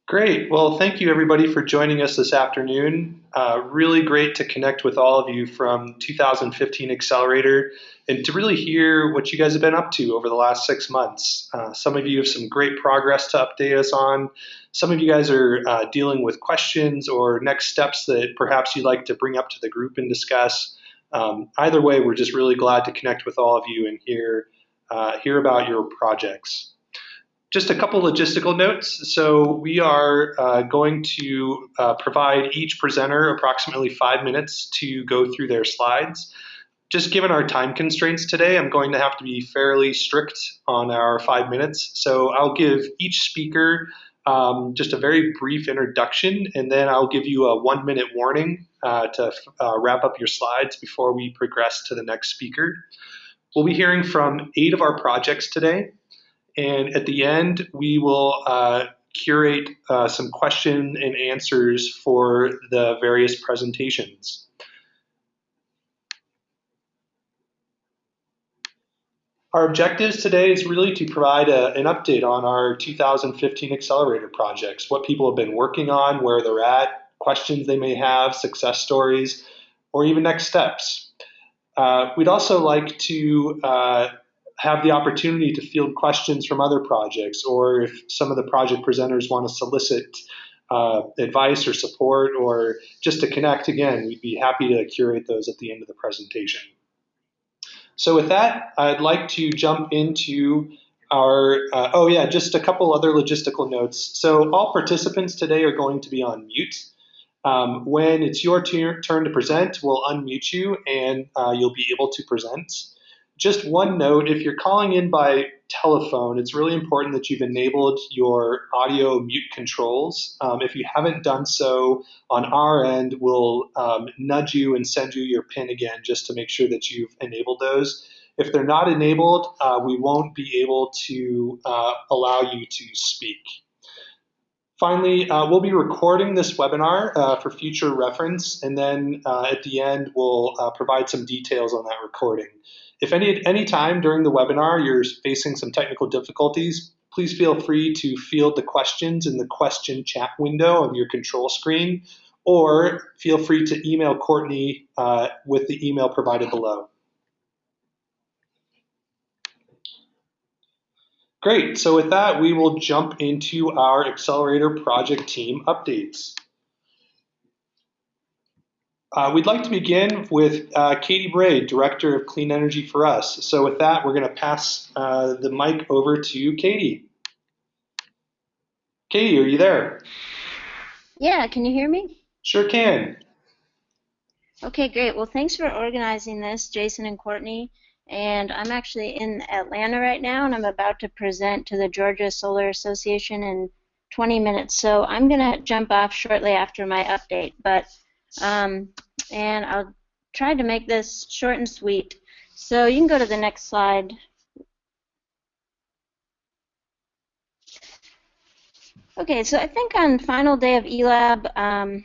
Great. Well, thank you everybody for joining us this afternoon. Really great to connect with all of you from 2015 Accelerator and to really hear what you guys have been up to over the last 6 months. Some of you have some great progress to update us on. Some of you guys are dealing with questions or next steps that perhaps you'd like to bring up to the group and discuss. Either way, we're just really glad to connect with all of you and hear about your projects. Just a couple logistical notes. So we are going to provide each presenter approximately 5 minutes to go through their slides. Just given our time constraints today, I'm going to have to be fairly strict on our 5 minutes. So I'll give each speaker just a very brief introduction, and then I'll give you a 1 minute warning to wrap up your slides before we progress to the next speaker. We'll be hearing from 8 of our projects today. And at the end, we will curate some question and answers for the various presentations. Our objectives today is really to provide an update on our 2015 Accelerator projects, what people have been working on, where they're at, questions they may have, success stories, or even next steps. We'd also like to have the opportunity to field questions from other projects, or if some of the project presenters want to solicit advice or support or just to connect again, we'd be happy to curate those at the end of the presentation. So with that, I'd like to jump into our, just a couple other logistical notes. So all participants today are going to be on mute. When it's your turn to present, we'll unmute you and you'll be able to present. Just one note, if you're calling in by telephone, it's really important that you've enabled your audio mute controls. If you haven't done so on our end, we'll nudge you and send you your PIN again just to make sure that you've enabled those. If they're not enabled, we won't be able to allow you to speak. Finally, we'll be recording this webinar for future reference, and then at the end, we'll provide some details on that recording. If any time during the webinar you're facing some technical difficulties, please feel free to field the questions in the question chat window of your control screen, or feel free to email Courtney with the email provided below. Great, so with that, we will jump into our Accelerator project team updates. We'd like to begin with Katie Bray, Director of Clean Energy for Us. So with that, we're going to pass the mic over to Katie. Katie, are you there? Yeah, can you hear me? Sure can. Okay, great. Well, thanks for organizing this, Jason and Courtney. And I'm actually in Atlanta right now, and I'm about to present to the Georgia Solar Association in 20 minutes. So I'm going to jump off shortly after my update. But and I'll try to make this short and sweet. So you can go to the next slide. Okay, so I think on final day of eLab,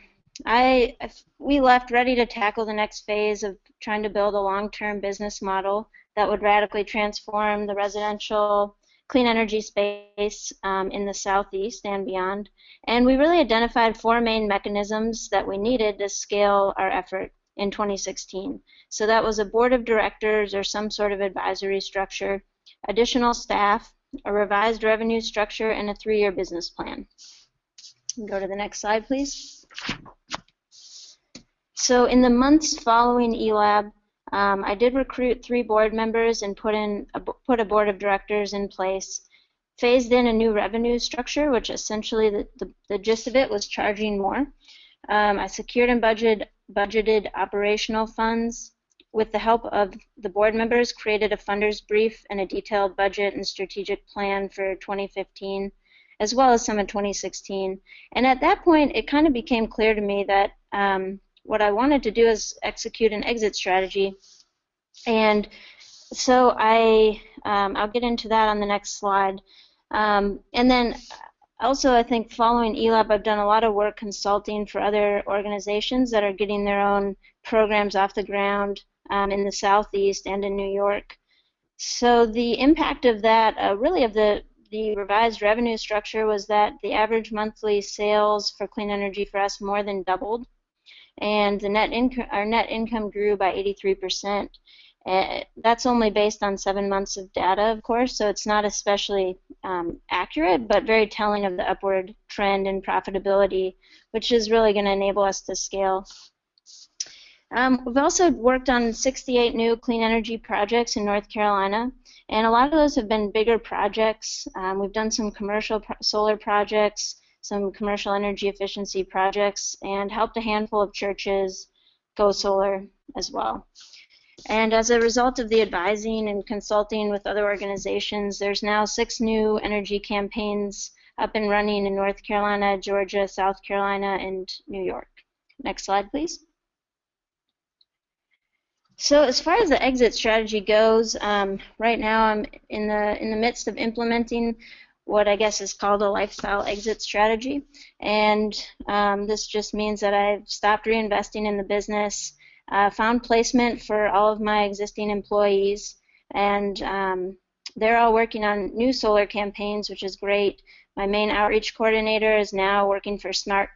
we left ready to tackle the next phase of trying to build a long-term business model that would radically transform the residential clean energy space in the Southeast and beyond. And we really identified 4 main mechanisms that we needed to scale our effort in 2016. So that was a board of directors or some sort of advisory structure, additional staff, a revised revenue structure, and a 3-year business plan. Go to the next slide, please. So in the months following eLab, I did recruit 3 board members and put a board of directors in place, phased in a new revenue structure, which essentially the gist of it was charging more. I secured and budgeted operational funds. With the help of the board members, created a funder's brief and a detailed budget and strategic plan for 2015, as well as some in 2016. And at that point, it kind of became clear to me that what I wanted to do is execute an exit strategy. And so I'll get into that on the next slide. And then also, I think following eLab, I've done a lot of work consulting for other organizations that are getting their own programs off the ground in the Southeast and in New York. So the impact of that, really of the the revised revenue structure was that the average monthly sales for clean energy for us more than doubled, and our net income grew by 83%. That's only based on 7 months of data, of course, so it's not especially accurate, but very telling of the upward trend in profitability, which is really going to enable us to scale. We've also worked on 68 new clean energy projects in North Carolina, and a lot of those have been bigger projects. We've done some commercial solar projects, some commercial energy efficiency projects, and helped a handful of churches go solar as well. And as a result of the advising and consulting with other organizations, there's now 6 new energy campaigns up and running in North Carolina, Georgia, South Carolina, and New York. Next slide, please. So as far as the exit strategy goes, right now I'm in the midst of implementing what I guess is called a lifestyle exit strategy, and this just means that I've stopped reinvesting in the business, found placement for all of my existing employees, and they're all working on new solar campaigns, which is great. My main outreach coordinator is now working for Smart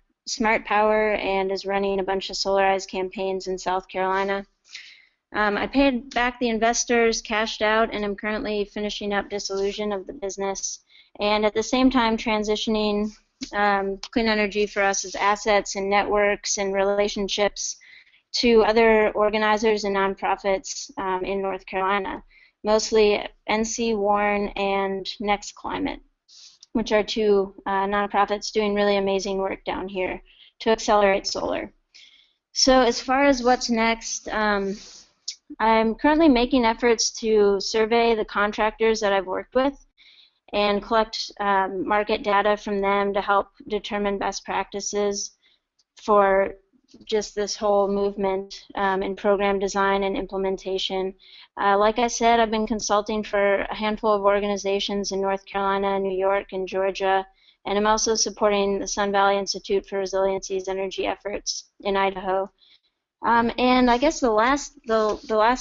Power and is running a bunch of solarized campaigns in South Carolina. I paid back the investors, cashed out, and I'm currently finishing up dissolution of the business, and at the same time transitioning clean energy for us as assets and networks and relationships to other organizers and nonprofits in North Carolina, mostly NC Warren and Next Climate, which are 2 nonprofits doing really amazing work down here to accelerate solar. So as far as what's next, I'm currently making efforts to survey the contractors that I've worked with and collect market data from them to help determine best practices for just this whole movement in program design and implementation. Like I said, I've been consulting for a handful of organizations in North Carolina, New York, and Georgia, and I'm also supporting the Sun Valley Institute for Resiliency's energy efforts in Idaho. And I guess the last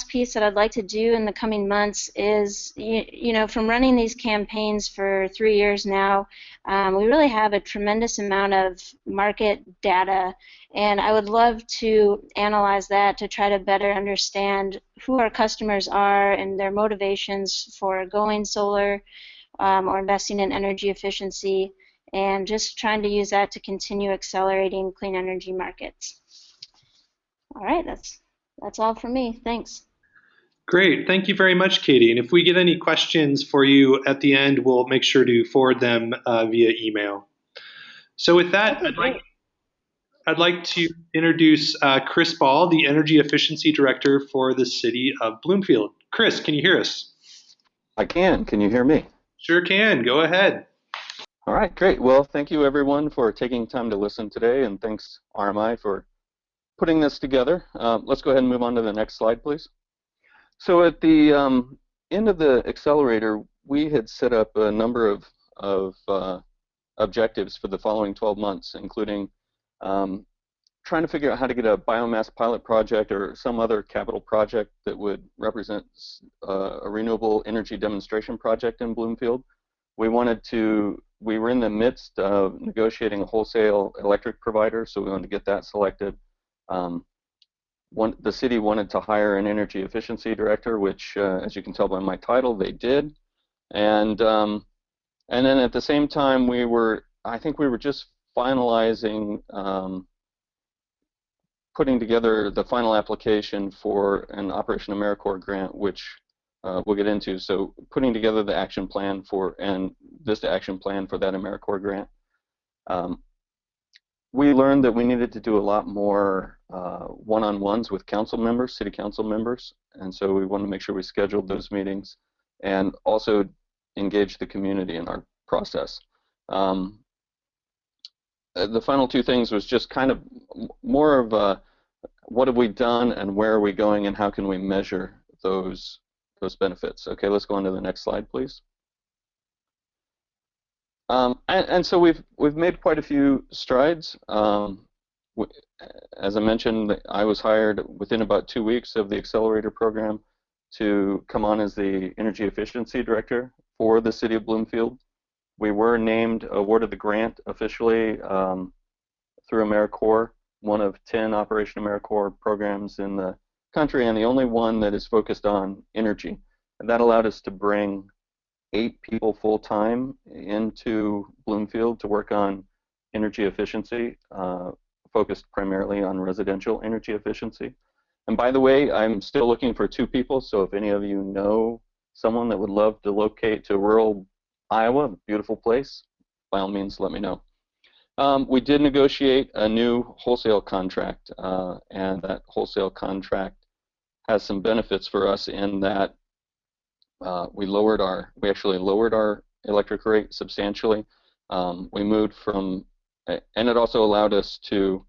piece that I'd like to do in the coming months is, you know, from running these campaigns for 3 years now, we really have a tremendous amount of market data, and I would love to analyze that to try to better understand who our customers are and their motivations for going solar or investing in energy efficiency, and just trying to use that to continue accelerating clean energy markets. All right, that's all for me. Thanks. Great. Thank you very much, Katie. And if we get any questions for you at the end, we'll make sure to forward them via email. So with that, Okay, I'd like to introduce Chris Ball, the Energy Efficiency Director for the City of Bloomfield. Chris, can you hear us? I can. Can you hear me? Sure can. Go ahead. All right, great. Well, thank you everyone for taking time to listen today, and thanks RMI for putting this together. Let's go ahead and move on to the next slide, please. So at the end of the accelerator, we had set up a number of objectives for the following 12 months, including trying to figure out how to get a biomass pilot project or some other capital project that would represent a renewable energy demonstration project in Bloomfield. We were in the midst of negotiating a wholesale electric provider, so we wanted to get that selected. The city wanted to hire an energy efficiency director, which, as you can tell by my title, they did. And then at the same time, I think we were just finalizing, putting together the final application for an Operation AmeriCorps grant, which we'll get into. So putting together the action plan and this action plan for that AmeriCorps grant. We learned that we needed to do a lot more one-on-ones with council members, city council members, and so we wanted to make sure we scheduled those meetings and also engage the community in our process. The final 2 things was just kind of more of what have we done and where are we going and how can we measure those benefits. Okay, let's go on to the next slide, please. And so we've made quite a few strides. As I mentioned, I was hired within about 2 weeks of the Accelerator program to come on as the Energy Efficiency Director for the City of Bloomfield. We were named, awarded the grant officially through AmeriCorps, one of 10 Operation AmeriCorps programs in the country, and the only one that is focused on energy. And that allowed us to bring 8 people full-time into Bloomfield to work on energy efficiency, focused primarily on residential energy efficiency. And by the way, I'm still looking for 2 people, so if any of you know someone that would love to locate to rural Iowa, beautiful place, by all means, let me know. We did negotiate a new wholesale contract, and that wholesale contract has some benefits for us in that we actually lowered our electric rate substantially. We moved from, and it also allowed us to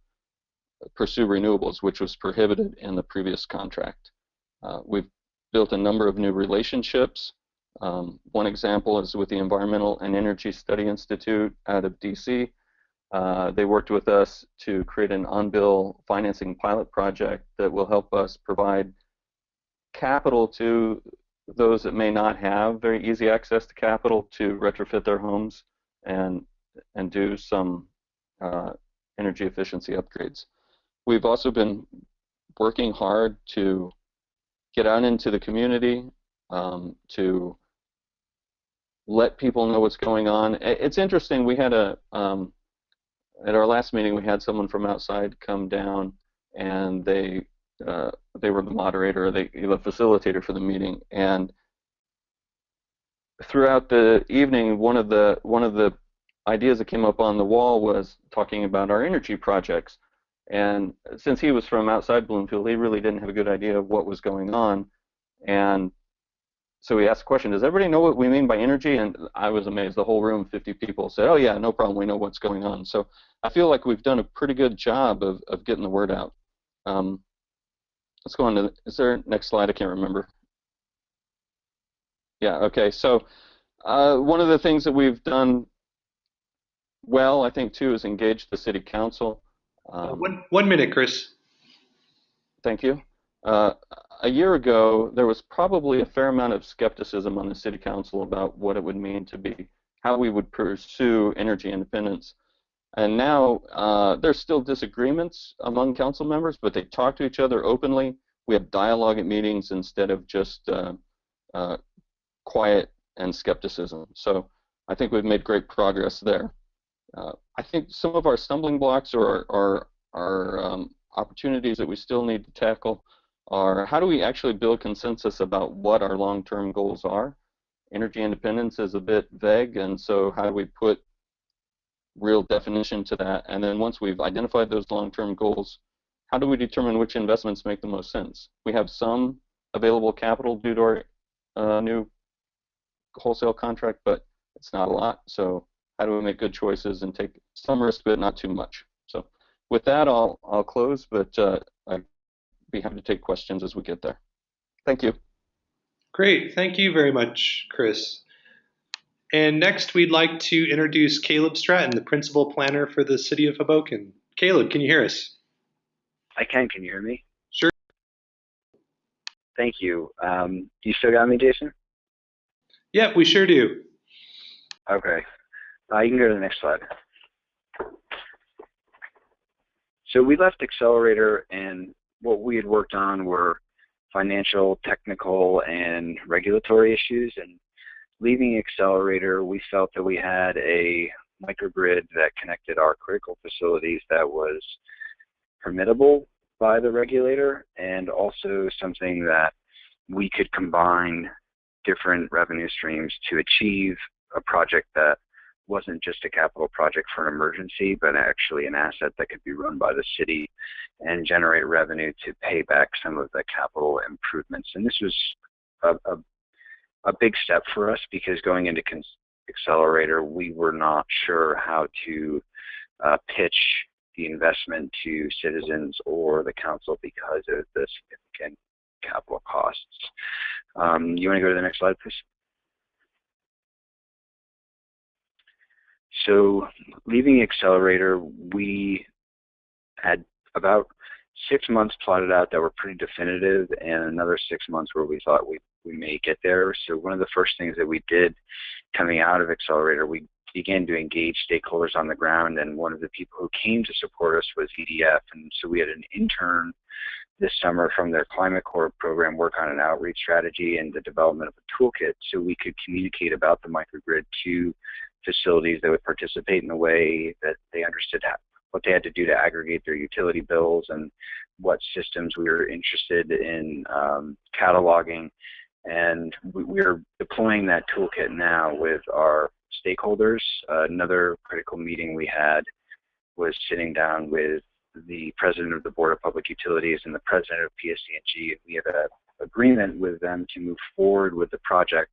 pursue renewables, which was prohibited in the previous contract. We've built a number of new relationships. One example is with the Environmental and Energy Study Institute out of DC. They worked with us to create an on-bill financing pilot project that will help us provide capital to those that may not have very easy access to capital to retrofit their homes and do some energy efficiency upgrades. We've also been working hard to get out into the community, to let people know what's going on. It's interesting, we had at our last meeting we had someone from outside come down, and they were the moderator, the facilitator for the meeting, and throughout the evening one of the ideas that came up on the wall was talking about our energy projects. And since he was from outside Bloomfield, he really didn't have a good idea of what was going on. And so he asked the question, does everybody know what we mean by energy? And I was amazed. The whole room, 50 people, said, oh yeah, no problem, we know what's going on. So I feel like we've done a pretty good job of getting the word out. Let's go on to, is there next slide? I can't remember. Yeah, okay. So one of the things that we've done well, I think, too, is engage the city council. 1 minute, Chris. Thank you. A year ago, there was probably a fair amount of skepticism on the city council about what it would mean to be, how we would pursue energy independence. And now there's still disagreements among council members, but they talk to each other openly. We have dialogue at meetings instead of just quiet and skepticism. So I think we've made great progress there. I think some of our stumbling blocks or our opportunities that we still need to tackle are how do we actually build consensus about what our long-term goals are. Energy independence is a bit vague, and so how do we put real definition to that? And then once we've identified those long-term goals, how do we determine which investments make the most sense? We have some available capital due to our new wholesale contract, but it's not a lot. So how do we make good choices and take some risk, but not too much? So with that, I'll close, but I'd be happy to take questions as we get there. Thank you. Great. Thank you very much, Chris. And next, we'd like to introduce Caleb Stratton, the principal planner for the city of Hoboken. Caleb, can you hear us? I can. Can you hear me? Sure. Thank you. You still got me, Jason? Yeah, we sure do. Okay. You can go to the next slide. So we left Accelerator, and what we had worked on were financial, technical, and regulatory issues. And leaving Accelerator, we felt that we had a microgrid that connected our critical facilities that was permittable by the regulator, and also something that we could combine different revenue streams to achieve a project that wasn't just a capital project for an emergency, but actually an asset that could be run by the city and generate revenue to pay back some of the capital improvements. And this was a big step for us, because going into Accelerator, we were not sure how to pitch the investment to citizens or the council because of the significant capital costs. You want to go to the next slide, please? So leaving Accelerator, we had about 6 months plotted out that were pretty definitive, and another 6 months where we thought we may get there. So one of the first things that we did coming out of Accelerator, we began to engage stakeholders on the ground, and one of the people who came to support us was EDF, and so we had an intern this summer from their Climate Corps program work on an outreach strategy and the development of a toolkit so we could communicate about the microgrid to facilities that would participate in a way that they understood what they had to do to aggregate their utility bills and what systems we were interested in cataloging. And we're deploying that toolkit now with our stakeholders. Another critical meeting we had was sitting down with the president of the Board of Public Utilities and the president of PSC&G. We have an agreement with them to move forward with the project.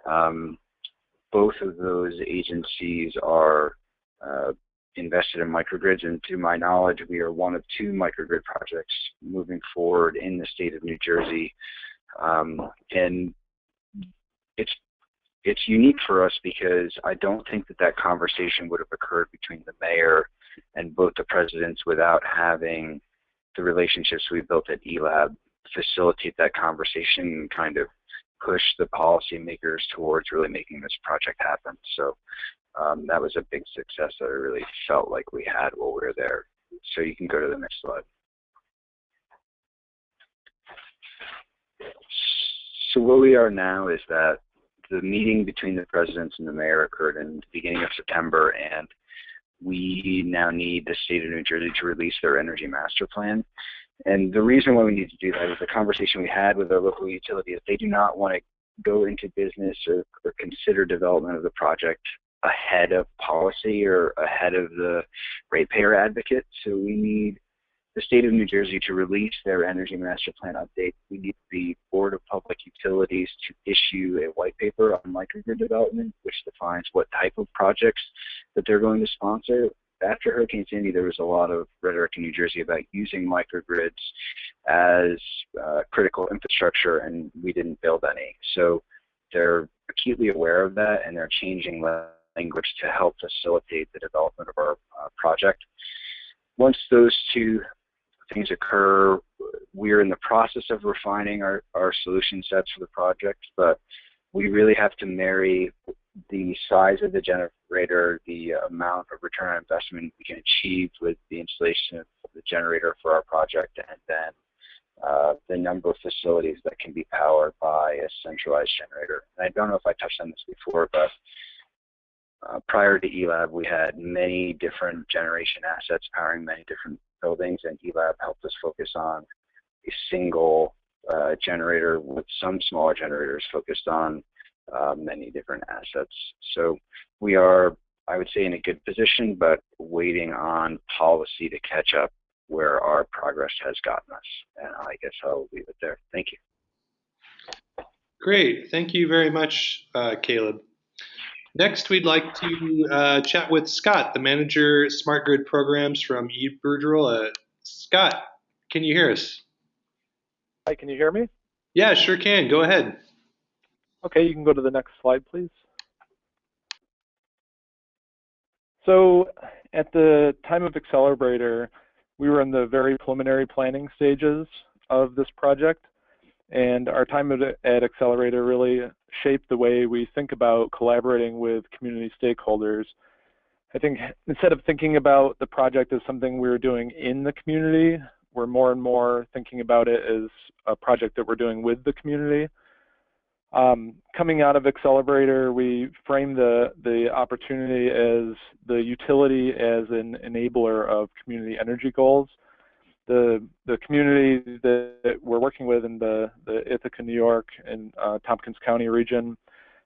Both of those agencies are invested in microgrids, and to my knowledge, we are one of 2 microgrid projects moving forward in the state of New Jersey. And it's unique for us because I don't think that conversation would have occurred between the mayor and both the presidents without having the relationships we built at eLab facilitate that conversation and kind of push the policymakers towards really making this project happen. So that was a big success that I really felt like we had while we were there. So you can go to the next slide. So where we are now is that the meeting between the presidents and the mayor occurred in the beginning of September, and we now need the state of New Jersey to release their energy master plan. And the reason why we need to do that is the conversation we had with our local utility is they do not want to go into business or consider development of the project ahead of policy or ahead of the ratepayer advocate. So we need the state of New Jersey to release their energy master plan update. We need the Board of Public Utilities to issue a white paper on microgrid development, which defines what type of projects that they're going to sponsor. After Hurricane Sandy, there was a lot of rhetoric in New Jersey about using microgrids as critical infrastructure, and we didn't build any. So they're acutely aware of that, and they're changing language to help facilitate the development of our project. Once those 2 things occur, we're in the process of refining our solution sets for the project, but we really have to marry the size of the generator, the amount of return on investment we can achieve with the installation of the generator for our project, and then the number of facilities that can be powered by a centralized generator. And I don't know if I touched on this before, but prior to eLab, we had many different generation assets powering many different buildings, and eLab helped us focus on a single generator with some smaller generators focused on many different assets. So we are, I would say, in a good position, but waiting on policy to catch up where our progress has gotten us. And I guess I'll leave it there. Thank you. Great. Thank you very much, Caleb. Next, we'd like to chat with Scott, the manager Smart Grid Programs from eBurgerel. Scott, can you hear us? Hi, can you hear me? Yeah, sure can. Go ahead. Okay, you can go to the next slide, please. So at the time of Accelerator, we were in the very preliminary planning stages of this project, and our time at Accelerator really shaped the way we think about collaborating with community stakeholders. I think instead of thinking about the project as something we were doing in the community, we're more and more thinking about it as a project that we're doing with the community. Coming out of Accelerator, we framed the opportunity as the utility as an enabler of community energy goals. The community that we're working with in the Ithaca, New York, and Tompkins County region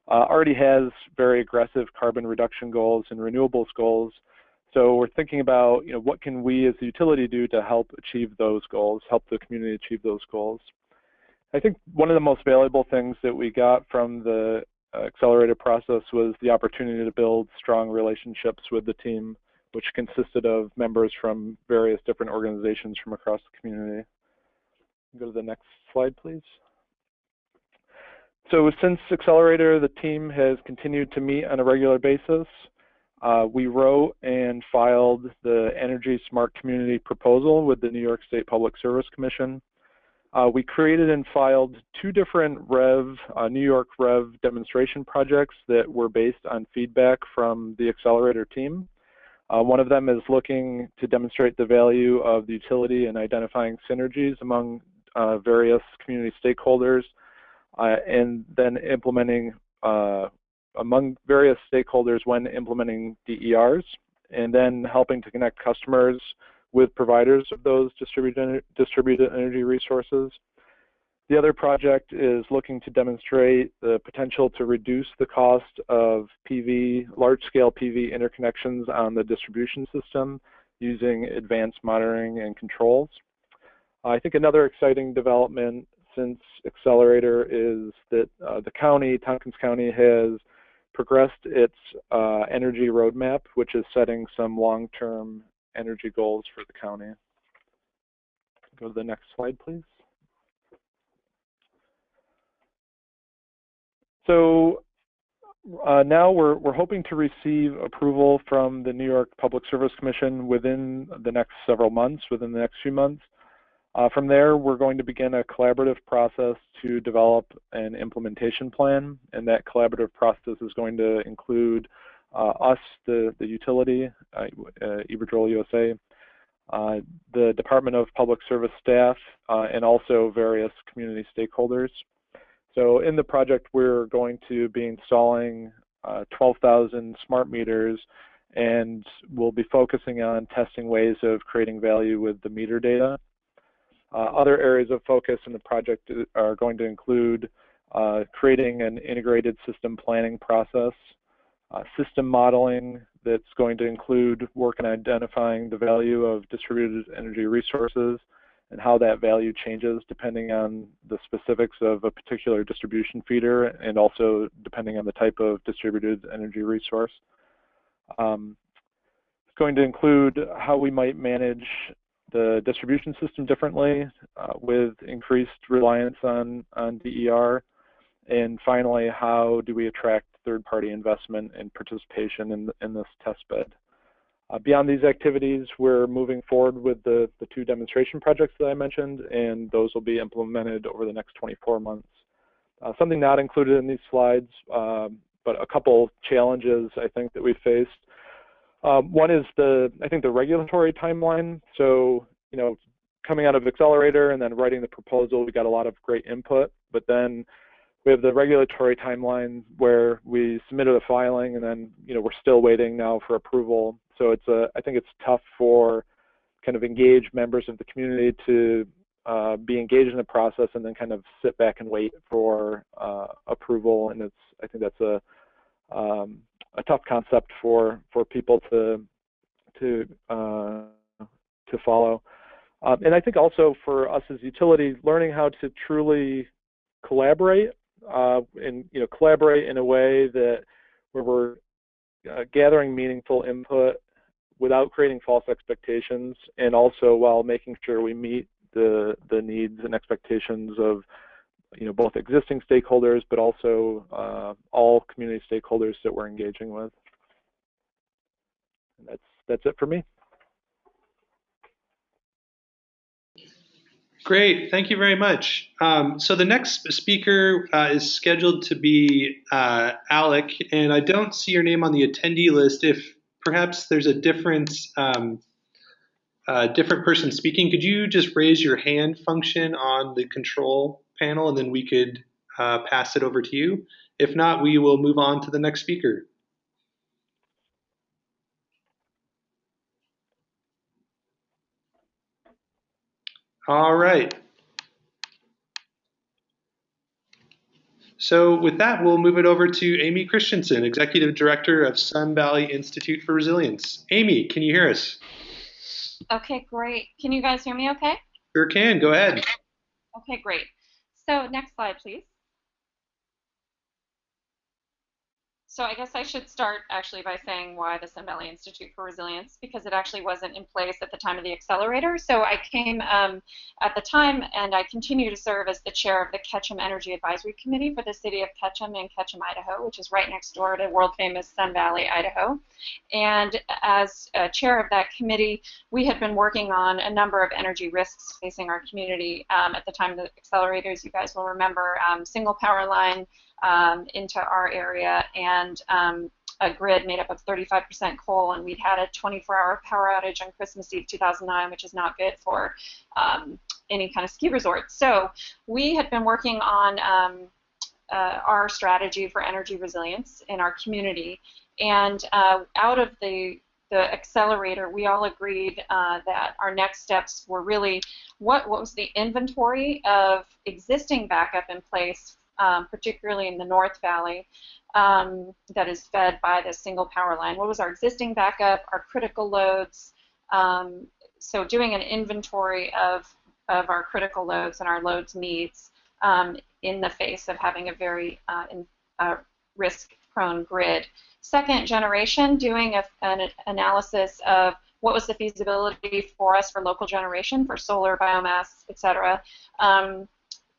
already has very aggressive carbon reduction goals and renewables goals. So we're thinking about, what can we as a utility do to help achieve those goals, help the community achieve those goals. I think one of the most valuable things that we got from the Accelerator process was the opportunity to build strong relationships with the team, which consisted of members from various different organizations from across the community. Go to the next slide, please. So since Accelerator, the team has continued to meet on a regular basis. We wrote and filed the Energy Smart Community proposal with the New York State Public Service Commission. We created and filed 2 different New York Rev demonstration projects that were based on feedback from the Accelerator team. One of them is looking to demonstrate the value of the utility and identifying synergies among various community stakeholders, and then implementing among various stakeholders when implementing DERs, and then helping to connect customers with providers of those distributed energy resources. The other project is looking to demonstrate the potential to reduce the cost of large-scale PV interconnections on the distribution system using advanced monitoring and controls. I think another exciting development since Accelerator is that the county, Tompkins County, has progressed its energy roadmap, which is setting some long-term energy goals for the county. Go to the next slide, please. So now we're hoping to receive approval from the New York Public Service Commission within the next several months, within the next few months. From there, we're going to begin a collaborative process to develop an implementation plan, and that collaborative process is going to include us, the utility, Iberdrola USA, the Department of Public Service staff, and also various community stakeholders. So in the project, we're going to be installing 12,000 smart meters, and we'll be focusing on testing ways of creating value with the meter data. Other areas of focus in the project are going to include creating an integrated system planning process, system modeling that's going to include work in identifying the value of distributed energy resources and how that value changes depending on the specifics of a particular distribution feeder and also depending on the type of distributed energy resource. It's going to include how we might manage the distribution system differently with increased reliance on DER. And finally, how do we attract third-party investment and participation in this test bed? Beyond these activities, we're moving forward with the 2 demonstration projects that I mentioned, and those will be implemented over the next 24 months. Something not included in these slides, but a couple challenges I think that we faced. One is I think the regulatory timeline. So, coming out of Accelerator and then writing the proposal, we got a lot of great input, but then we have the regulatory timeline where we submitted a filing and then, we're still waiting now for approval. So I think it's tough for kind of engaged members of the community to be engaged in the process and then kind of sit back and wait for approval. And I think that's a tough concept for people to follow. And I think also for us as utilities, learning how to truly collaborate and collaborate in a way that where we're gathering meaningful input without creating false expectations, and also while making sure we meet the needs and expectations of both existing stakeholders, but also all community stakeholders that we're engaging with. And that's it for me. Great, thank you very much. So the next speaker is scheduled to be Alec, and I don't see your name on the attendee list. If perhaps there's a different person speaking, could you just raise your hand function on the control panel, and then we could pass it over to you. If not, we will move on to the next speaker. All right. So with that, we'll move it over to Amy Christensen, Executive Director of Sun Valley Institute for Resilience. Amy, can you hear us? Okay, great. Can you guys hear me okay? Sure can. Go ahead. Okay, great. So next slide, please. So I guess I should start actually by saying why the Sun Valley Institute for Resilience, because it actually wasn't in place at the time of the accelerator. So I came at the time, and I continue to serve as the chair of the Ketchum Energy Advisory Committee for the city of Ketchum in Ketchum, Idaho, which is right next door to world famous Sun Valley, Idaho. And as chair of that committee, we had been working on a number of energy risks facing our community at the time of the accelerators. You guys will remember single power line into our area, and a grid made up of 35% coal, and we'd had a 24-hour power outage on Christmas Eve 2009, which is not good for any kind of ski resort. So we had been working on our strategy for energy resilience in our community, and out of the accelerator, we all agreed that our next steps were really what was the inventory of existing backup in place, particularly in the North Valley, that is fed by this single power line. What was our existing backup, our critical loads? So doing an inventory of our critical loads and our loads needs in the face of having a very risk-prone grid. Second generation, doing an analysis of what was the feasibility for us for local generation, for solar, biomass, et cetera.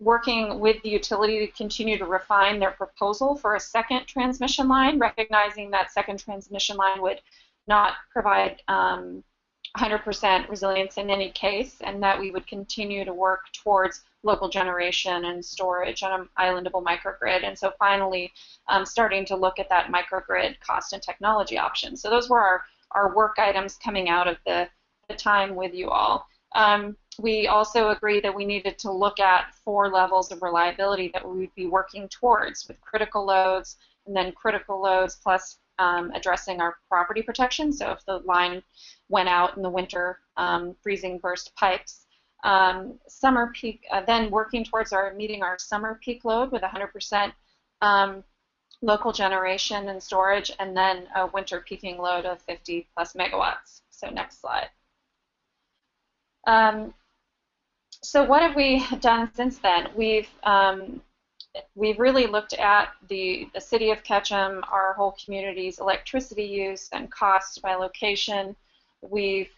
Working with the utility to continue to refine their proposal for a second transmission line, recognizing that second transmission line would not provide 100% resilience in any case, and that we would continue to work towards local generation and storage on an islandable microgrid. And so finally, starting to look at that microgrid cost and technology options. So those were our work items coming out of the time with you all. We also agreed that we needed to look at 4 levels of reliability that we would be working towards, with critical loads, and then critical loads plus addressing our property protection. So if the line went out in the winter, freezing burst pipes. Summer peak, then working towards meeting our summer peak load with 100% local generation and storage, and then a winter peaking load of 50 plus megawatts. So next slide. So what have we done since then? We've really looked at the city of Ketchum, our whole community's electricity use and cost by location. We've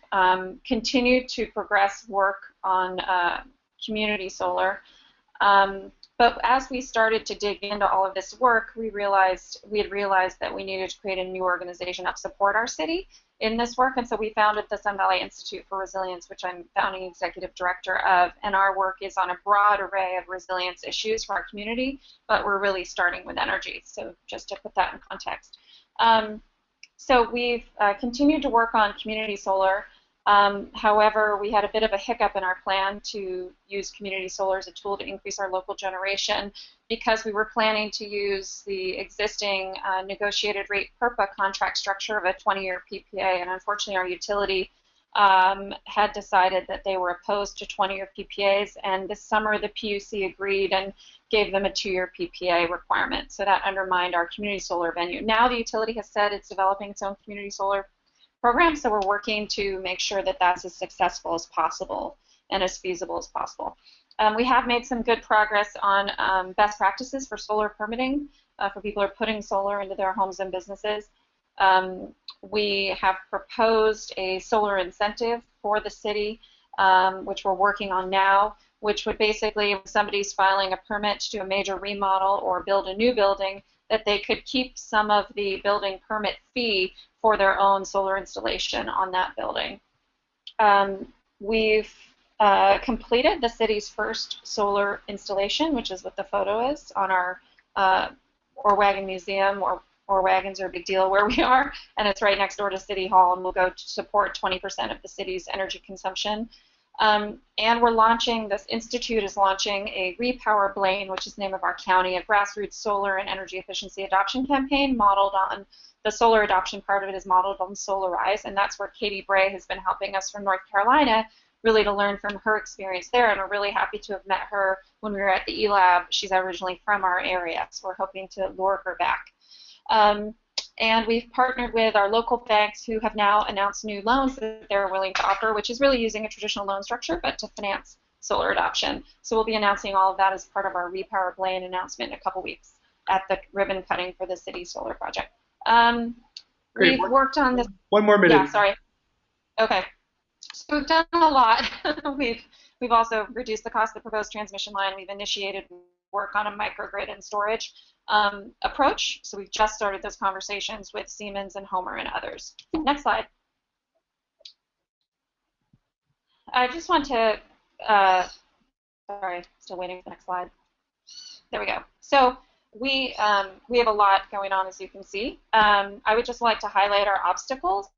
continued to progress work on community solar. But as we started to dig into all of this work, we had realized that we needed to create a new organization to support our city in this work, and so we founded the Sun Valley Institute for Resilience, which I'm founding executive director of, and our work is on a broad array of resilience issues for our community, but we're really starting with energy, so just to put that in context. So we've continued to work on community solar. However, we had a bit of a hiccup in our plan to use community solar as a tool to increase our local generation, because we were planning to use the existing negotiated rate PURPA contract structure of a 20-year PPA, and unfortunately our utility had decided that they were opposed to 20-year PPAs, and this summer the PUC agreed and gave them a 2-year PPA requirement, so that undermined our community solar venue. Now the utility has said it's developing its own community solar program, so we're working to make sure that that's as successful as possible and as feasible as possible. We have made some good progress on best practices for solar permitting for people who are putting solar into their homes and businesses. We have proposed a solar incentive for the city, which we're working on now, which would basically, if somebody's filing a permit to do a major remodel or build a new building, that they could keep some of the building permit fee for their own solar installation on that building. We've completed the city's first solar installation, which is what the photo is, on our Orwagon Museum. Orwagons are a big deal where we are, and it's right next door to City Hall, and will go to support 20% of the city's energy consumption. And we're launching, this institute is launching a Repower Blaine, which is the name of our county, a grassroots solar and energy efficiency adoption campaign modeled on, the solar adoption part of it is modeled on Solarize, and that's where Katie Bray has been helping us from North Carolina, really to learn from her experience there, and we're really happy to have met her when we were at the eLab. She's originally from our area, so we're hoping to lure her back. And we've partnered with our local banks who have now announced new loans that they're willing to offer, which is really using a traditional loan structure, but to finance solar adoption. So we'll be announcing all of that as part of our Repower Blaine announcement in a couple weeks. at the ribbon cutting for the city solar project. Great. We've worked on this. One more minute. Yeah, sorry. Okay. So we've done a lot. We've also reduced the cost of the proposed transmission line. We've initiated work on a microgrid and storage approach. So we've just started those conversations with Siemens and Homer and others. Next slide. I just want to, sorry, still waiting for the next slide. There we go. So we have a lot going on, as you can see. I would just like to highlight our obstacles.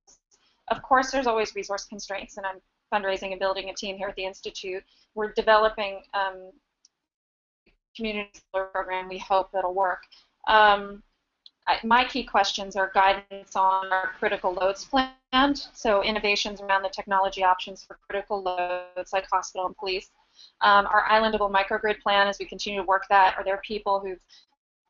Of course, there's always resource constraints, and I'm fundraising and building a team here at the Institute. We're developing community solar program. We hope it'll work. My key questions are guidance on our critical loads plan, so innovations around the technology options for critical loads like hospital and police. Our islandable microgrid plan, as we continue to work that, are there people who've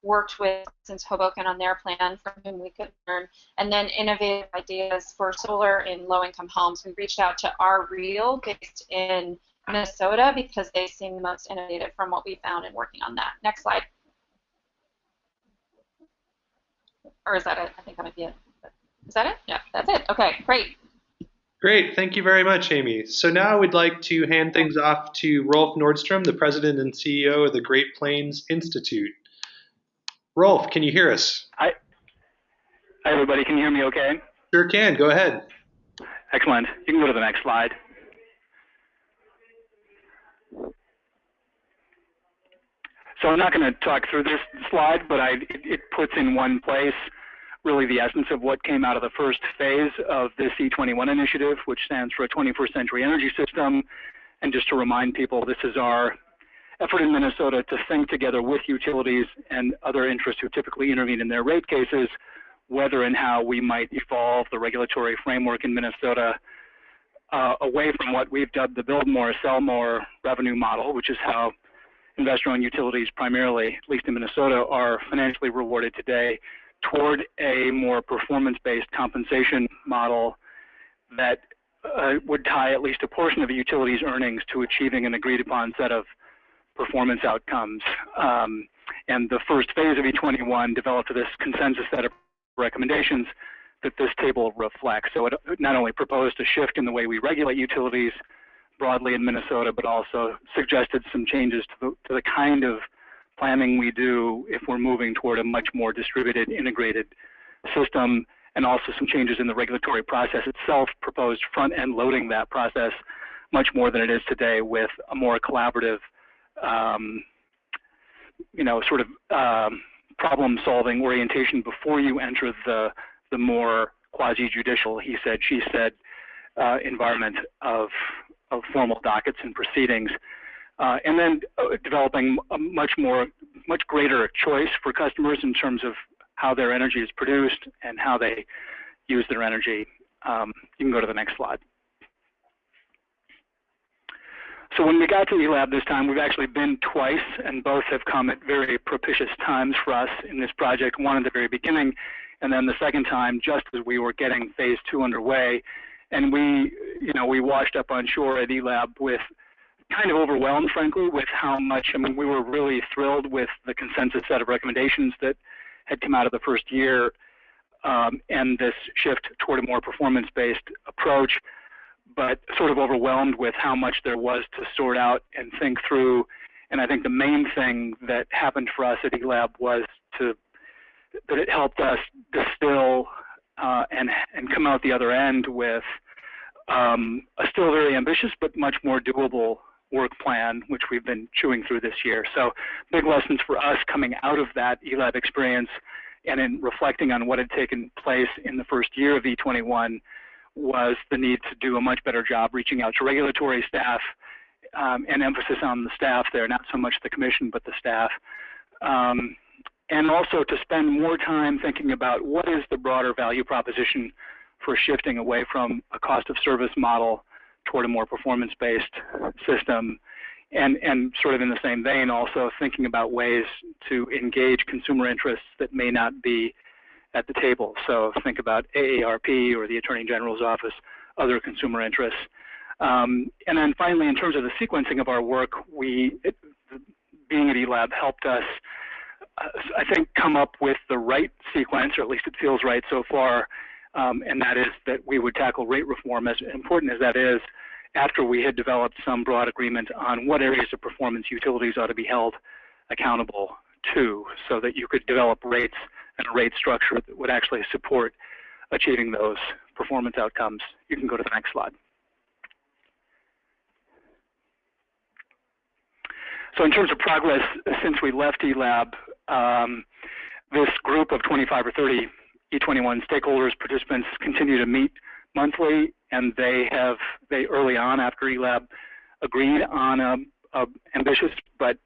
worked with since Hoboken on their plan from whom we could learn, and then innovative ideas for solar in low-income homes. We reached out to our Real based in Minnesota because they seem the most innovative from what we found in working on that. Next slide. Or is that it? I think that might be it. Is that it? Yeah, that's it. Okay, great. Great, thank you very much, Amy. So now we'd like to hand things off to Rolf Nordstrom, the President and CEO of the Great Plains Institute. Rolf, can you hear us? Hi, everybody. Can you hear me okay? Sure can. Go ahead. Excellent. You can go to the next slide. So I'm not going to talk through this slide, but it puts in one place really the essence of what came out of the first phase of this E21 initiative, which stands for a 21st Century Energy System. And just to remind people, this is our effort in Minnesota to think together with utilities and other interests who typically intervene in their rate cases, whether and how we might evolve the regulatory framework in Minnesota away from what we've dubbed the build more, sell more revenue model, which is how investor-owned utilities primarily, at least in Minnesota, are financially rewarded today, toward a more performance-based compensation model that would tie at least a portion of a utility's earnings to achieving an agreed-upon set of performance outcomes. And the first phase of E21 developed this consensus set of recommendations that this table reflects. So it not only proposed a shift in the way we regulate utilities broadly in Minnesota, but also suggested some changes to the kind of planning we do if we're moving toward a much more distributed, integrated system, and also some changes in the regulatory process itself, proposed front-end loading that process much more than it is today with a more collaborative, problem-solving orientation before you enter the more quasi-judicial, he said, she said, environment of formal dockets and proceedings. And then developing a much greater choice for customers in terms of how their energy is produced and how they use their energy. You can go to the next slide. So when we got to eLab this time, we've actually been twice, and both have come at very propitious times for us in this project. One at the very beginning, and then the second time just as we were getting phase 2 underway. And we washed up on shore at eLab with kind of overwhelmed, frankly, with how much, we were really thrilled with the consensus set of recommendations that had come out of the first year and this shift toward a more performance-based approach, but sort of overwhelmed with how much there was to sort out and think through. And I think the main thing that happened for us at eLab was that it helped us distill and come out the other end with a still very ambitious but much more doable work plan, which we've been chewing through this year. So big lessons for us coming out of that eLab experience and in reflecting on what had taken place in the first year of E21 was the need to do a much better job reaching out to regulatory staff and emphasis on the staff there, not so much the commission, but the staff. And also to spend more time thinking about what is the broader value proposition for shifting away from a cost of service model toward a more performance-based system. And sort of in the same vein, also thinking about ways to engage consumer interests that may not be at the table. So think about AARP or the Attorney General's office, other consumer interests. And then finally, in terms of the sequencing of our work, being at eLab helped us I think, come up with the right sequence, or at least it feels right so far, and that is that we would tackle rate reform, as important as that is, after we had developed some broad agreement on what areas of performance utilities ought to be held accountable to, so that you could develop rates and a rate structure that would actually support achieving those performance outcomes. You can go to the next slide. So in terms of progress since we left eLab, this group of 25 or 30 E21 stakeholders, participants, continue to meet monthly, and they early on after eLab agreed on a ambitious but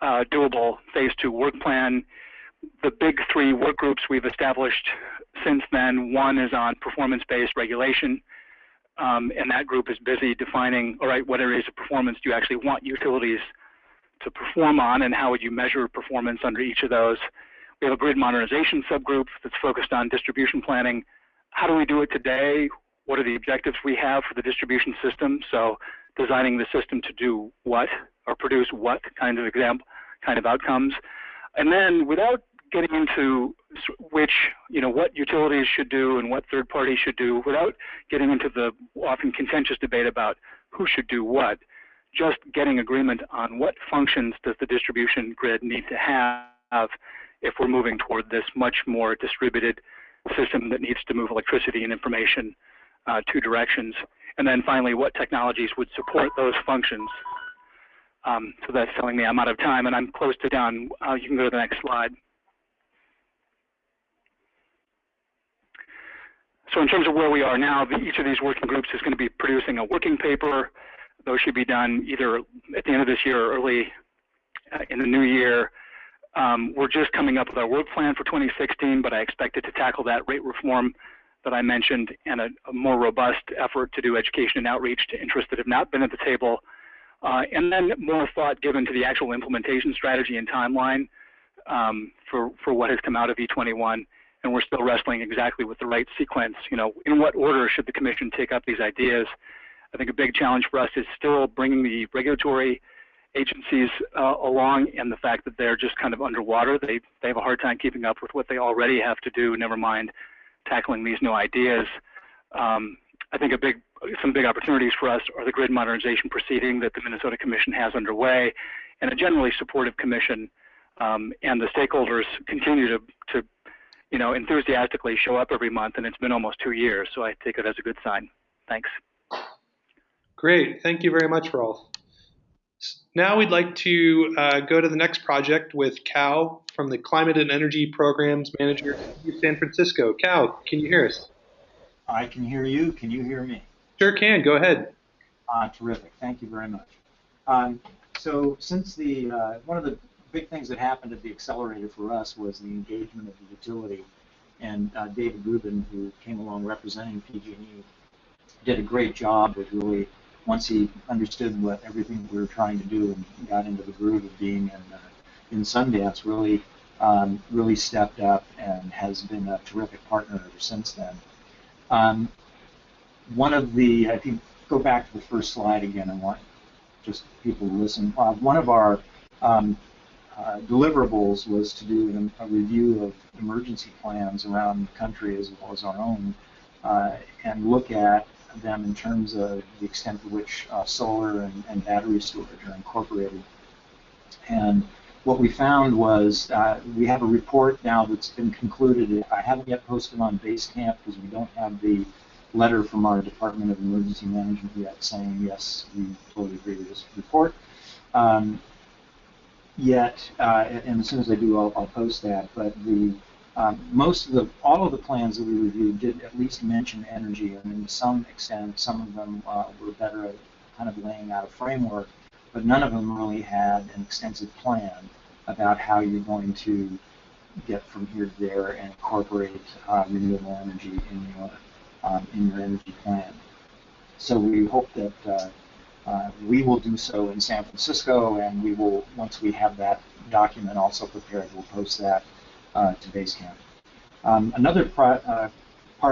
doable phase 2 work plan. The big 3 work groups we've established since then, one is on performance-based regulation, and that group is busy defining, all right, what areas of performance do you actually want utilities to perform on, and how would you measure performance under each of those? We have a grid modernization subgroup that's focused on distribution planning. How do we do it today? What are the objectives we have for the distribution system? So designing the system to do what, or produce what kind of outcomes. And then, without getting into what utilities should do and what third parties should do, without getting into the often contentious debate about who should do what, just getting agreement on what functions does the distribution grid need to have if we're moving toward this much more distributed system that needs to move electricity and information 2 directions. And then finally, what technologies would support those functions. So that's telling me I'm out of time and I'm close to done. You can go to the next slide. So in terms of where we are now, each of these working groups is going to be producing a working paper. Those should be done either at the end of this year or early in the new year. We're just coming up with our work plan for 2016, but I expect it to tackle that rate reform that I mentioned and a more robust effort to do education and outreach to interests that have not been at the table. And then more thought given to the actual implementation strategy and timeline for what has come out of E21. And we're still wrestling exactly with the right sequence. In what order should the Commission take up these ideas? I think a big challenge for us is still bringing the regulatory agencies along, and the fact that they're just kind of underwater. They have a hard time keeping up with what they already have to do, never mind tackling these new ideas. I think some big opportunities for us are the grid modernization proceeding that the Minnesota Commission has underway, and a generally supportive Commission, and the stakeholders continue to enthusiastically show up every month, and it's been almost 2 years, so I take it as a good sign. Thanks. Great, thank you very much, Rolf. Now we'd like to go to the next project with Cal from the Climate and Energy Programs Manager in San Francisco. Cal, can you hear us? I can hear you. Can you hear me? Sure can. Go ahead. Terrific. Thank you very much. So since one of the big things that happened at the Accelerator for us was the engagement of the utility, and David Rubin, who came along representing PG&E, did a great job with really, once he understood what everything we were trying to do and got into the groove of being in Sundance, really stepped up and has been a terrific partner ever since then. One of the, I think, go back to the first slide again. I want just people to listen. One of our deliverables was to do a review of emergency plans around the country as well as our own, and look at them in terms of the extent to which solar and battery storage are incorporated. And what we found was we have a report now that's been concluded. I haven't yet posted on Basecamp because we don't have the letter from our Department of Emergency Management yet saying, yes, we totally agree with this report. And as soon as I do, I'll post that. But all of the plans that we reviewed did at least mention energy, and to some extent, some of them were better at kind of laying out a framework, but none of them really had an extensive plan about how you're going to get from here to there and incorporate renewable energy in your energy plan. So we hope that we will do so in San Francisco, and we will, once we have that document also prepared, we'll post that to Basecamp. Another part of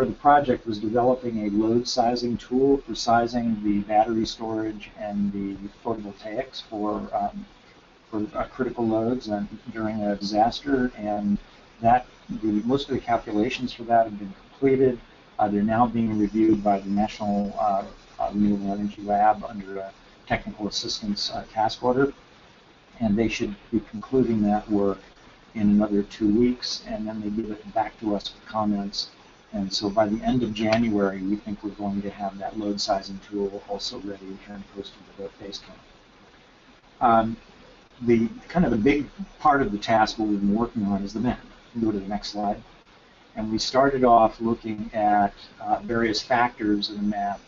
the project was developing a load sizing tool for sizing the battery storage and the photovoltaics for critical loads and during a disaster, and most of the calculations for that have been completed. They're now being reviewed by the National Renewable Energy Lab under a technical assistance task order, and they should be concluding that work in another 2 weeks, and then they give it back to us for comments. And so by the end of January, we think we're going to have that load sizing tool also ready and posted to the base camp. The big part of the task we've been working on is the map. Go to the next slide. And we started off looking at various factors in the map.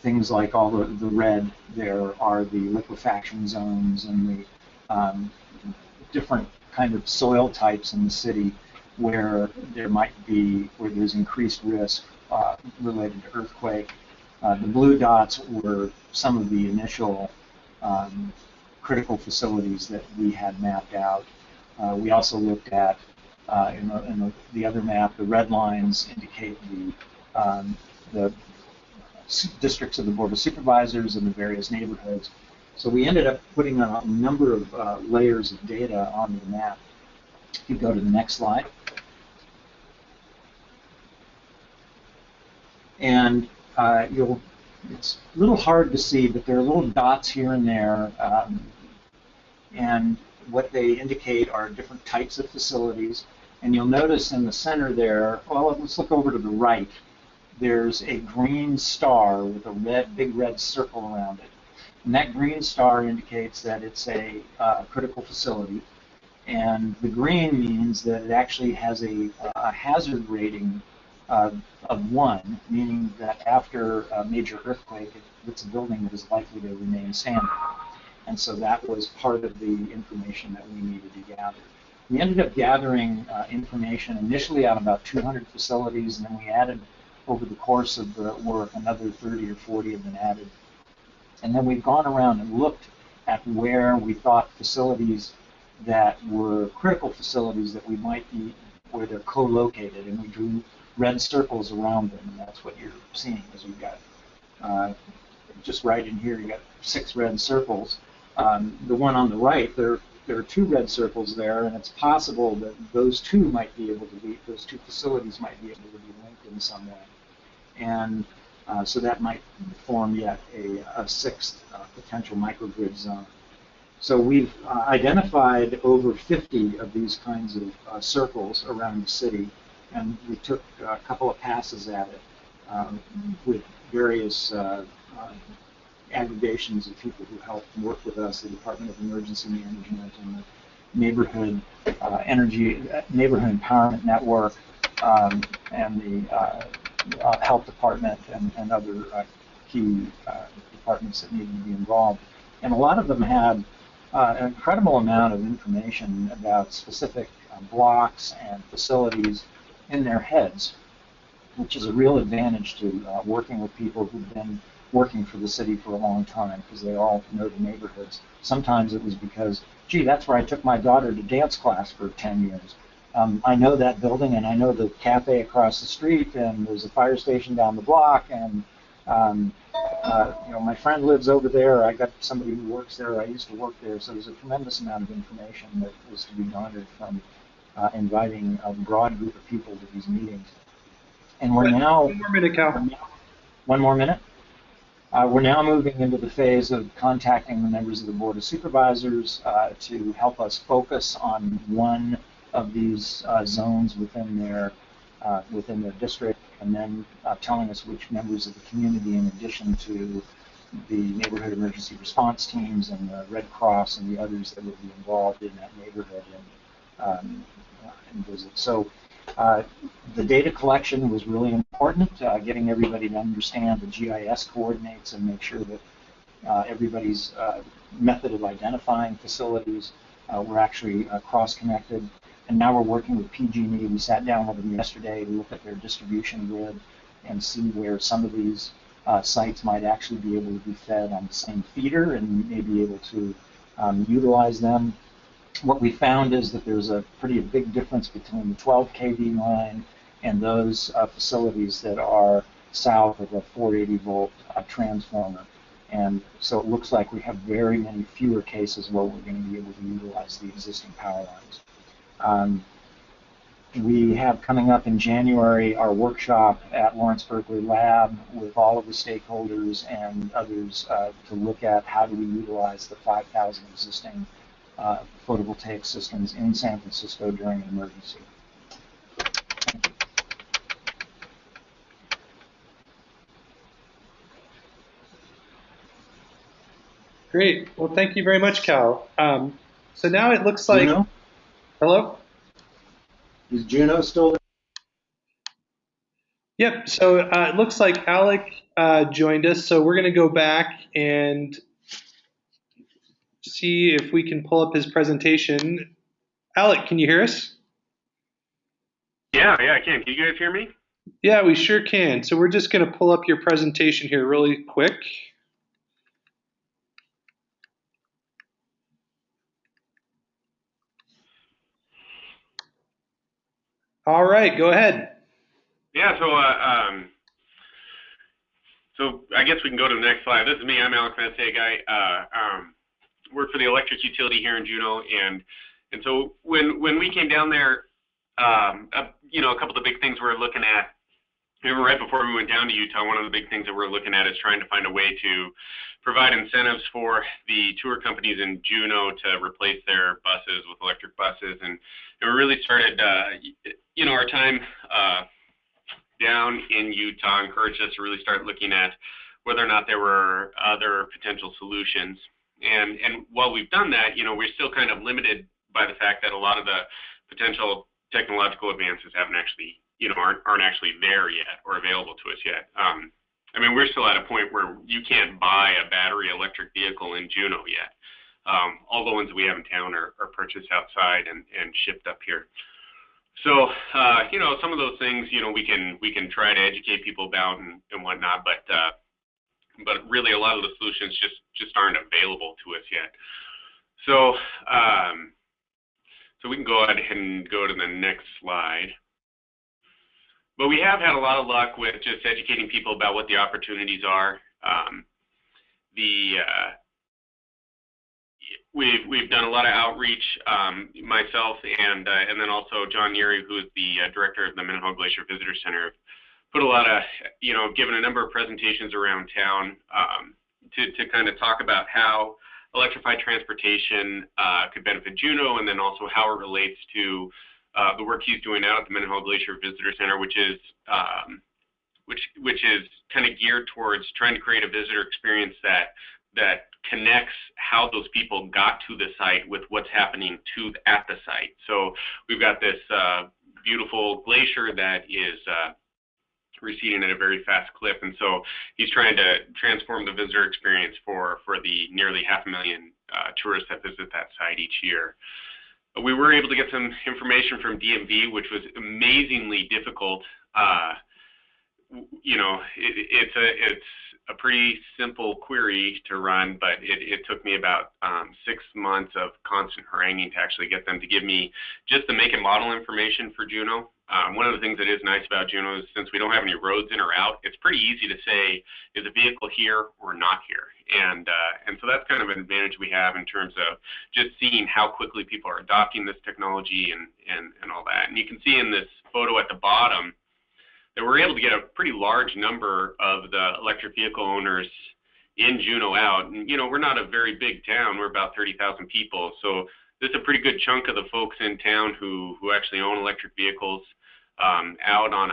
Things like all the red there are the liquefaction zones and the different kind of soil types in the city where there's increased risk related to earthquake. The blue dots were some of the initial critical facilities that we had mapped out. We also looked at, in the other map, the red lines indicate the districts of the Board of Supervisors and the various neighborhoods. So we ended up putting a number of layers of data on the map. If you go to the next slide. And it's a little hard to see, but there are little dots here and there, and what they indicate are different types of facilities. And you'll notice in the center there, well, let's look over to the right. There's a green star with a big red circle around it. And that green star indicates that it's a critical facility. And the green means that it actually has a hazard rating of 1, meaning that after a major earthquake, it's a building that is likely to remain standing. And so that was part of the information that we needed to gather. We ended up gathering information initially on about 200 facilities, and then we added, over the course of the work, another 30 or 40 have been added. And then we've gone around and looked at where we thought facilities that were critical facilities that we might be, where they're co-located, and we drew red circles around them, and that's what you're seeing, is we've got, just right in here, you got 6 red circles. The one on the right, there are 2 red circles there, and it's possible that those two facilities might be able to be linked in some way. And so that might form yet a 6th potential microgrid zone. So we've identified over 50 of these kinds of circles around the city, and we took a couple of passes at it with various aggregations of people who helped work with us, the Department of Emergency Management and the Neighborhood Empowerment Network, and the Health Department and other key departments that needed to be involved. And a lot of them had an incredible amount of information about specific blocks and facilities in their heads, which is a real advantage to working with people who've been working for the city for a long time, because they all know the neighborhoods. Sometimes it was because, gee, that's where I took my daughter to dance class for 10 years. I know that building, and I know the cafe across the street, and there's a fire station down the block, and my friend lives over there. I got somebody who works there. I used to work there. So there's a tremendous amount of information that was to be garnered from inviting a broad group of people to these meetings. And we're now... One more minute, Cal. One more minute? We're now moving into the phase of contacting the members of the Board of Supervisors to help us focus on one of these zones within their district, and then telling us which members of the community, in addition to the neighborhood emergency response teams and the Red Cross and the others that would be involved in that neighborhood and visit. So the data collection was really important, getting everybody to understand the GIS coordinates and make sure that everybody's method of identifying facilities were actually cross-connected. And now we're working with PG&E. We sat down with them yesterday to look at their distribution grid and see where some of these sites might actually be able to be fed on the same feeder and may be able to utilize them. What we found is that there's a pretty big difference between the 12 kV line and those facilities that are south of a 480 volt transformer. And so it looks like we have very many fewer cases where we're going to be able to utilize the existing power lines. We have coming up in January our workshop at Lawrence Berkeley Lab with all of the stakeholders and others to look at how do we utilize the 5,000 existing photovoltaic systems in San Francisco during an emergency. Great. Well, thank you very much, Cal. So now it looks like... Juno? Hello? Is Juno still there? Yep. So it looks like Alec joined us. So we're going to go back and see if we can pull up his presentation. Alec, can you hear us? Yeah, I can. Can you guys hear me? Yeah, we sure can. So we're just going to pull up your presentation here really quick. All right, go ahead. Yeah, so I guess we can go to the next slide. This is me. I'm Alec Messier. I work for the electric utility here in Juneau, and so when we came down there, you know, a couple of the big things we're looking at. Remember, right before we went down to Utah, one of the big things that we're looking at is trying to find a way to provide incentives for the tour companies in Juneau to replace their buses with electric buses, and we really started, you know, our time down in Utah encouraged us to really start looking at whether or not there were other potential solutions. And while we've done that, you know, we're still kind of limited by the fact that a lot of the potential technological advances haven't actually, you know, aren't actually there yet or available to us yet. I mean, we're still at a point where you can't buy a battery electric vehicle in Juneau yet. All the ones that we have in town are purchased outside and shipped up here. So, you know, some of those things, you know, we can try to educate people about and whatnot, but really a lot of the solutions just aren't available to us yet. So, so we can go ahead and go to the next slide. But we have had a lot of luck with just educating people about what the opportunities are. We've done a lot of outreach, myself and then also John Neary, who is the director of the Minnehaha Glacier Visitor Center, put a lot of, you know, given a number of presentations around town to kind of talk about how electrified transportation could benefit Juneau, and then also how it relates to the work he's doing out at the Minnehaha Glacier Visitor Center, which is kind of geared towards trying to create a visitor experience that connects how those people got to the site with what's happening at the site. So we've got this beautiful glacier that is receding at a very fast clip, and so he's trying to transform the visitor experience for the nearly 500,000 tourists that visit that site each year. We were able to get some information from DMV, which was amazingly difficult. You know, it's a pretty simple query to run, but it took me about 6 months of constant haranguing to actually get them to give me just the make and model information for Juneau. One of the things that is nice about Juneau is since we don't have any roads in or out, it's pretty easy to say, is a vehicle here or not here? And so that's kind of an advantage we have in terms of just seeing how quickly people are adopting this technology and all that. And you can see in this photo at the bottom that we're able to get a pretty large number of the electric vehicle owners in Juneau out. And, you know, we're not a very big town. We're about 30,000 people. So there's a pretty good chunk of the folks in town who actually own electric vehicles out on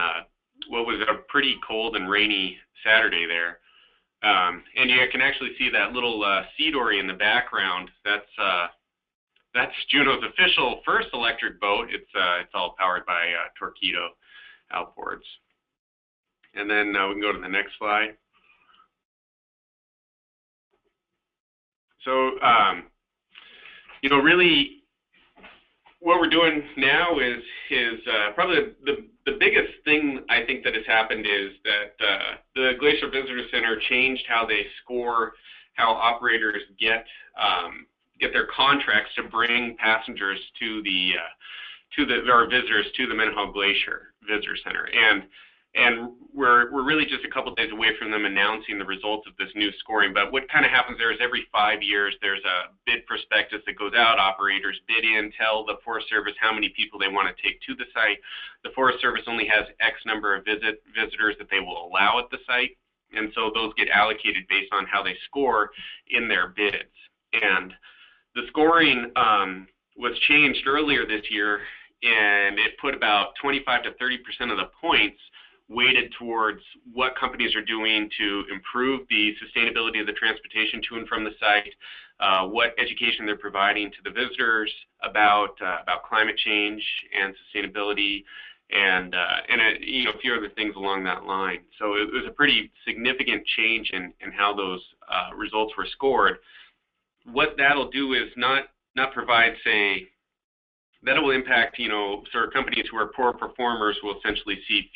what was a pretty cold and rainy Saturday there. And you can actually see that little sea dory in the background. That's Juneau's official first electric boat. It's all powered by Torqeedo outboards. And then we can go to the next slide. So, you know, really what we're doing now is probably the biggest thing I think that has happened is that the Glacier Visitor Center changed how they score, how operators get their contracts to bring passengers to our visitors to the Minnehaha Glacier Visitor Center. and we're really just a couple days away from them announcing the results of this new scoring. But what kind of happens there is every 5 years there's a bid prospectus that goes out. Operators bid in, tell the Forest Service how many people they want to take to the site. The Forest Service only has X number of visitors that they will allow at the site, and so those get allocated based on how they score in their bids. And the scoring was changed earlier this year, and it put about 25 to 30% of the points weighted towards what companies are doing to improve the sustainability of the transportation to and from the site, what education they're providing to the visitors about climate change and sustainability, and a few other things along that line. So it was a pretty significant change in how those results were scored. What that'll do is not provide, say, that will impact, sort of companies who are poor performers will essentially see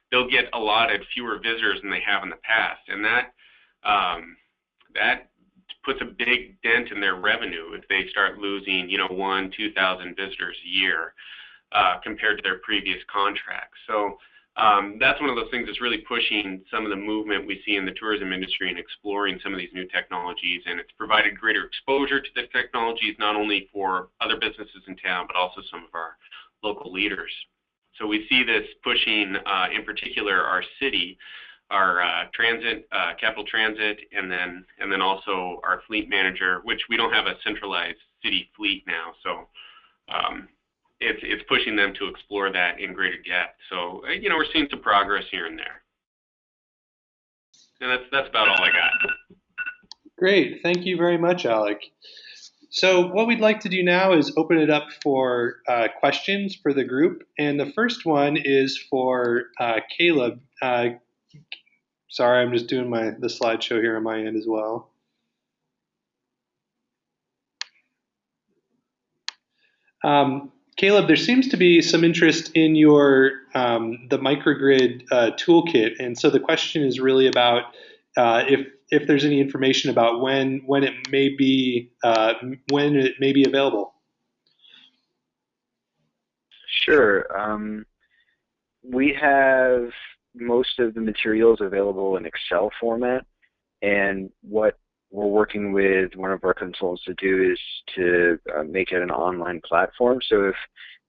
they'll get allotted fewer visitors than they have in the past. And that puts a big dent in their revenue if they start losing, 1,000, 2,000 visitors a year compared to their previous contracts. So that's one of those things that's really pushing some of the movement we see in the tourism industry and exploring some of these new technologies. And it's provided greater exposure to the technologies, not only for other businesses in town, but also some of our local leaders. So we see this pushing, in particular, our city, our transit, capital transit, and then also our fleet manager, which we don't have a centralized city fleet now. So it's pushing them to explore that in greater depth. So, we're seeing some progress here and there. And that's about all I got. Great. Thank you very much, Alec. So what we'd like to do now is open it up for questions for the group. And the first one is for Caleb. Sorry, I'm just doing the slideshow here on my end as well. Caleb, there seems to be some interest in your the microgrid toolkit, and so the question is really about if there's any information about when it may be available. Sure. We have most of the materials available in Excel format, and what we're working with one of our consultants to do is to make it an online platform. So if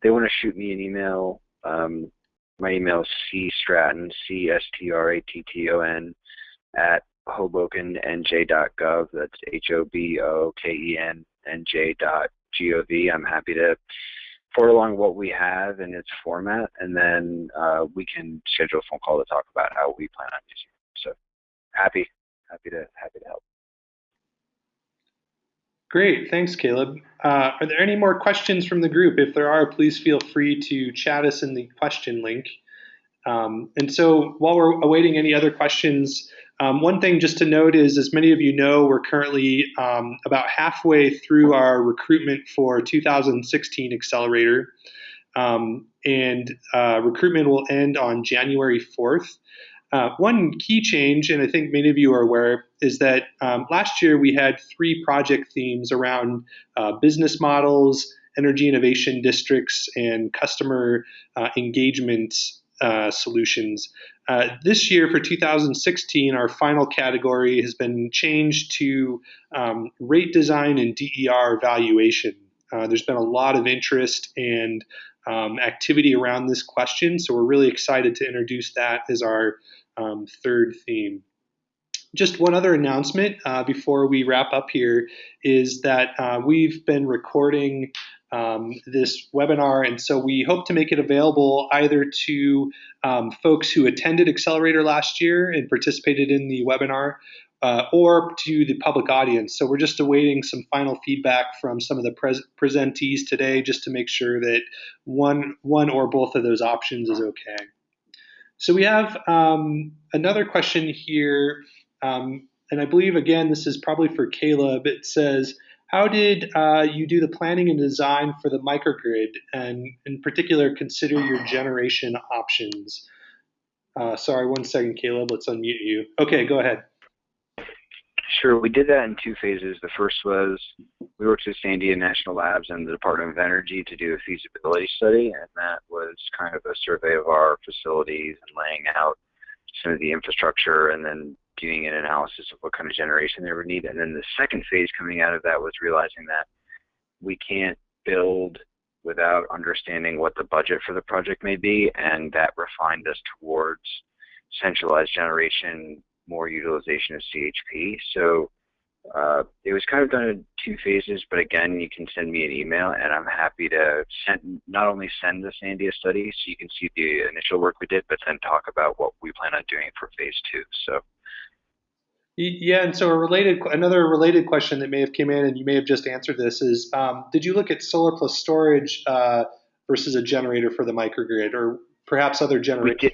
they want to shoot me an email, my email is cstratton, CSTRATTON, at HobokenNJ.gov. That's HOBOKENNJ.gov. I'm happy to forward along what we have in its format, and then we can schedule a phone call to talk about how we plan on using it. So happy to help. Great, thanks, Caleb. Are there any more questions from the group? If there are, please feel free to chat us in the question link. And so while we're awaiting any other questions, one thing just to note is, as many of you know, we're currently about halfway through our recruitment for 2016 Accelerator. And recruitment will end on January 4th. One key change, and I think many of you are aware, is that last year we had 3 project themes around business models, energy innovation districts, and customer engagement solutions. This year for 2016, our final category has been changed to rate design and DER evaluation. There's been a lot of interest and activity around this question, so we're really excited to introduce that as our third theme. Just one other announcement before we wrap up here is that we've been recording this webinar, and so we hope to make it available either to folks who attended Accelerator last year and participated in the webinar, or to the public audience. So we're just awaiting some final feedback from some of the presentees today, just to make sure that one or both of those options is okay. So we have another question here, and I believe, again, this is probably for Caleb. It says, how did you do the planning and design for the microgrid, and in particular, consider your generation options? Sorry, one second, Caleb. Let's unmute you. Okay, go ahead. Sure, we did that in 2 phases. The first was we worked with Sandia National Labs and the Department of Energy to do a feasibility study, and that was kind of a survey of our facilities and laying out some of the infrastructure and then doing an analysis of what kind of generation they would need. And then the second phase coming out of that was realizing that we can't build without understanding what the budget for the project may be, and that refined us towards centralized generation, more utilization of CHP. So it was kind of done in 2 phases, but again, you can send me an email and I'm happy to not only send the Sandia study so you can see the initial work we did, but then talk about what we plan on doing for phase 2. So. Yeah, and so another related question that may have come in, and you may have just answered this, is did you look at solar plus storage versus a generator for the microgrid, or perhaps other generation?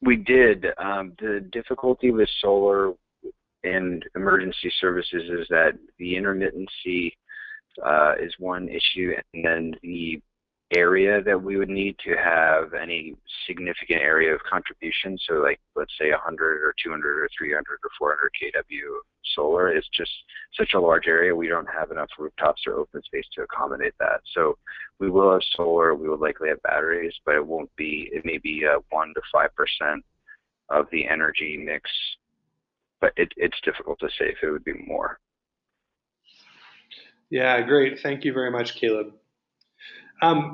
We did. The difficulty with solar and emergency services is that the intermittency is one issue, and then the area that we would need to have any significant area of contribution, so like let's say 100 or 200 or 300 or 400 kW solar, is just such a large area. We don't have enough rooftops or open space to accommodate that. So we will have solar, we will likely have batteries, but it may be 1 to 5% of the energy mix, but it's difficult to say if it would be more. Yeah, great. Thank you very much, Caleb.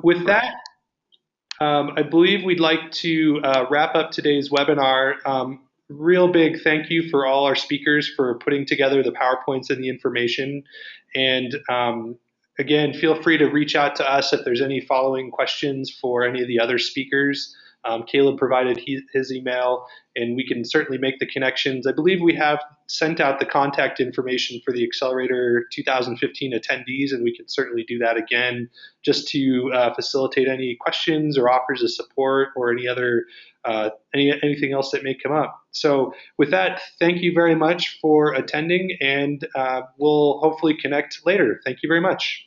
With that, I believe we'd like to wrap up today's webinar. Real big thank you for all our speakers for putting together the PowerPoints and the information. And again, feel free to reach out to us if there's any following questions for any of the other speakers. Caleb provided his email, and we can certainly make the connections. I believe we have sent out the contact information for the Accelerator 2015 attendees, and we can certainly do that again just to facilitate any questions or offers of support or any other anything else that may come up. So with that, thank you very much for attending, and we'll hopefully connect later. Thank you very much.